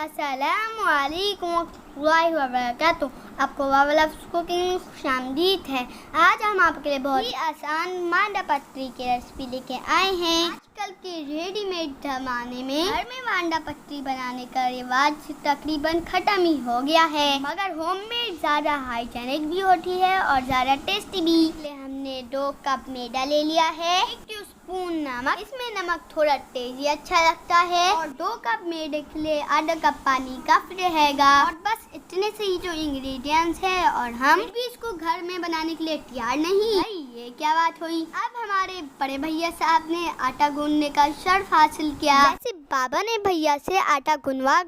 अस्सलामुअलैकुम वरहमतुल्लाहि वबरकातुहू। आपको वावलफ्स कुकिंग खुशामदीद है। आज हम आपके लिए बहुत ही आसान मांडा पत्री की रेसिपी लेके आए हैं। आजकल के रेडीमेड ज़माने में घर में मांडा पत्री बनाने का रिवाज तकरीबन खत्म ही हो गया है, मगर होममेड ज़्यादा हाइजेनिक भी होती है और ज़्यादा टेस्टी भी। इसलिए हमने 2 कप मैदा ले लिया है, 1 टीस्पून नमक, इसमें नमक थोड़ा तेजी अच्छा लगता है, और 2 कप मैदे के लिए आधा कप पानी काफी रहेगा। और बस इतने से ही जो इंग्रेडिएंट्स है, और हम भी इसको घर में बनाने के लिए तैयार नहीं। ये क्या बात हुई। अब हमारे बड़े भैया साहब ने आटा गूंदने का शर्फ हासिल किया। जैसे बाबा ने भैया से आटा गुनवा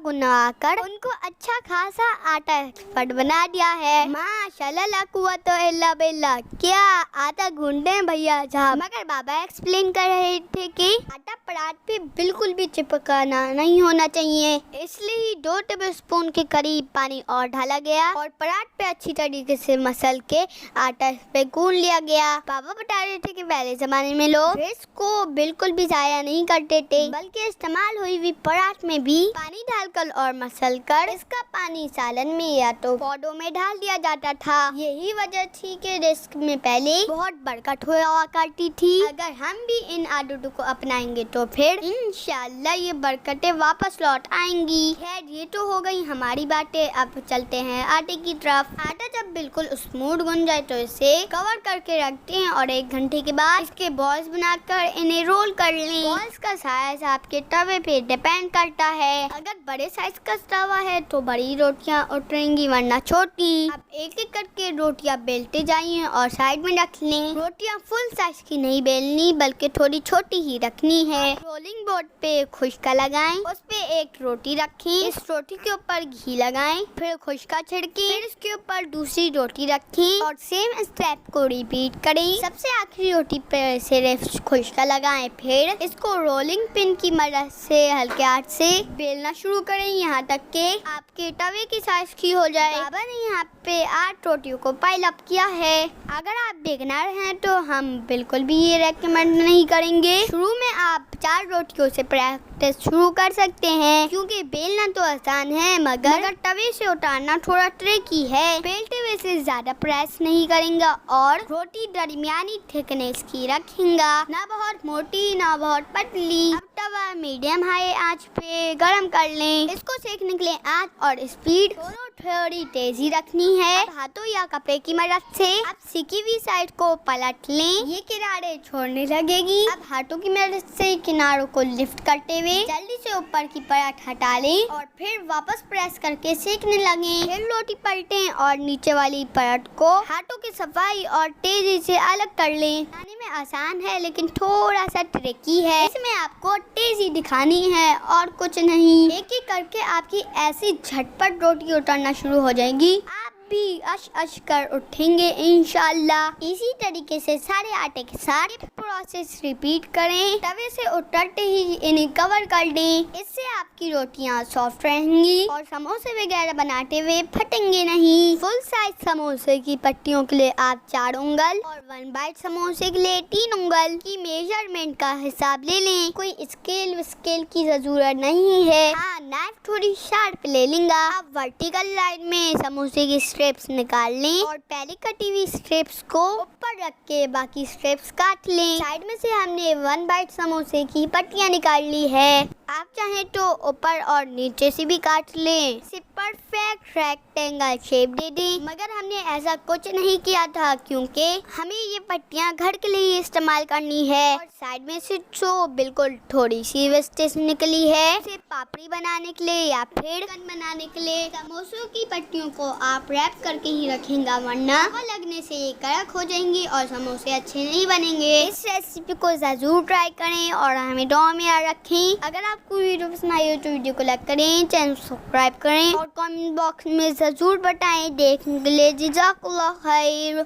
कर उनको अच्छा खासा आटा एक्सपर्ट बना दिया है। माशाल्लाह ला कुव्वत इल्ला बिल्लाह। क्या आटा गूंदते हैं भैया साहब। मगर बाबा एक्सप्लेन कर रहे थे कि आटा परात पे बिल्कुल भी चिपकाना नहीं होना चाहिए, इसलिए ही 2 टेबलस्पून के करीब पानी और डाला गया और परात पे अच्छी तरीके से मसल के आटा पे गूंद लिया गया। बाबा बता रहे थे कि पहले जमाने में लोग राइस को बिल्कुल भी जाया नहीं करते थे, बल्कि इस्तेमाल हुई हुई परात में भी पानी डालकर और मसल कर इसका पानी सालन में या तो पौधों में डाल दिया जाता था। यही वजह थी कि रिस्क में पहले बहुत बरकत हुआ करती थी। अगर हम भी इन आदतों को अपनाएंगे तो फिर इंशाल्लाह ये बरकतें वापस लौट आएंगी। खैर ये तो हो गई हमारी बातें, अब चलते हैं आटे की तरफ। आटा जब बिल्कुल स्मूथ गूंद जाए तो इसे कवर करके रखते हैं और 1 घंटे के बाद इसके बॉल्स बनाकर इन्हें रोल कर लें। बॉल्स का साइज आपके तवे पे डिपेंड करता है। अगर बड़े साइज का तवा है तो बड़ी रोटियां उतरेंगी, वरना छोटी। अब एक एक करके रोटियां बेलते जाइए और साइड में रख लें। रोटियां फुल साइज की नहीं बेलनी, बल्कि थोड़ी छोटी ही रखनी है। रोलिंग बोर्ड पे खुशका लगाएं, उस पे 1 रोटी रखें, इस रोटी के ऊपर घी लगाएं, फिर खुशका छिड़कें, फिर इसके ऊपर दूसरी रोटी रखें और सेम स्टेप को रिपीट करें। सबसे आखिरी रोटी पे सिर्फ खुशका लगाएं, फिर इसको रोलिंग पिन की मदद से हल्के हाथ से बेलना शुरू करें, यहाँ तक कि आपके तवे की साइज की हो जाए। बाबा ने यहाँ पे 8 रोटियों को पाइल अप किया है। अगर आप बिगिनर हैं तो हम बिल्कुल भी ये रेकमेंड नहीं करेंगे। शुरू में आप 4 रोटियों से प्रैक्टिस शुरू कर सकते हैं, क्योंकि बेलना तो आसान है, मगर तवे से उतारना थोड़ा ट्रिकी है। बेलते हुए से ज्यादा प्रेस नहीं करेंगे और रोटी दरमियानी थिकनेस की रखेंगे, ना बहुत मोटी ना बहुत पतली। अब तवा मीडियम हाई आंच पे गरम कर लें। इसको सेकने के लिए आंच और स्पीड दोनों थोड़ी तेजी रखनी है। हाथों या कपड़े की मदद से आप सिकी हुई साइड को पलट लें, ये किनारे छोड़ने लगेगी। अब हाथों की मदद से किनारों को लिफ्ट करते हुए जल्दी से ऊपर की परत हटा लें और फिर वापस प्रेस करके सेकने लगें। फिर रोटी पलटें और नीचे वाली परत को हाथों की सफाई और तेजी से अलग कर लें। बनाने में आसान है, लेकिन थोड़ा सा ट्रिकी है। इसमें आपको तेजी दिखानी है और कुछ नहीं। एक एक करके आपकी ऐसी झटपट रोटी उतरना शुरू हो जाएगी, आप भी अश कर उठेंगे इंशाल्लाह। इसी तरीके से सारे आटे के साथ प्रोसेस रिपीट करें। तवे से उतरते ही इन्हें कवर कर दें, इससे आपकी रोटियां सॉफ्ट रहेंगी और समोसे वगैरह बनाते हुए फटेंगे नहीं। फुल साइज समोसे की पट्टियों के लिए आप 4 उंगल और 1 बाइट समोसे के लिए 3 उंगल की मेजरमेंट का हिसाब ले लें। कोई स्केल की जरूरत नहीं है। हाँ, नाइफ थोड़ी शार्प ले लेंगे। आप वर्टिकल लाइन में समोसे की स्ट्रिप्स निकाल लें और पहले कटी हुई स्ट्रिप्स को ऊपर रख के बाकी स्ट्रिप्स काट लें। साइड में से हमने 1 बाइट समोसे की पट्टियां निकाल ली है। आप चाहें तो ऊपर और नीचे से भी काट लें। इसे परफेक्ट रेक्टेंगल शेप दे दें, मगर हमने ऐसा कुछ नहीं किया था, क्योंकि हमें ये पट्टियां घर के लिए इस्तेमाल करनी है। और साइड में से जो बिल्कुल थोड़ी सी वेस्टेज निकली है, इसे पापड़ी बनाने के लिए या फिर कन बनाने के लिए समोसों की पट्टियों को आप रैप करके ही रखेंगे, वरना हवा लगने से ये कड़क हो जाएंगी और समोसे अच्छे नहीं बनेंगे। इस रेसिपी को जरूर ट्राई करें और हमें दुआ में याद रखें। अगर आपको वीडियो पसंद आई हो तो वीडियो को लाइक करें, चैनल सब्सक्राइब करें और कमेंट बॉक्स में जरूर बताएं। देखने के लिए जज़ाकल्लाह खैर।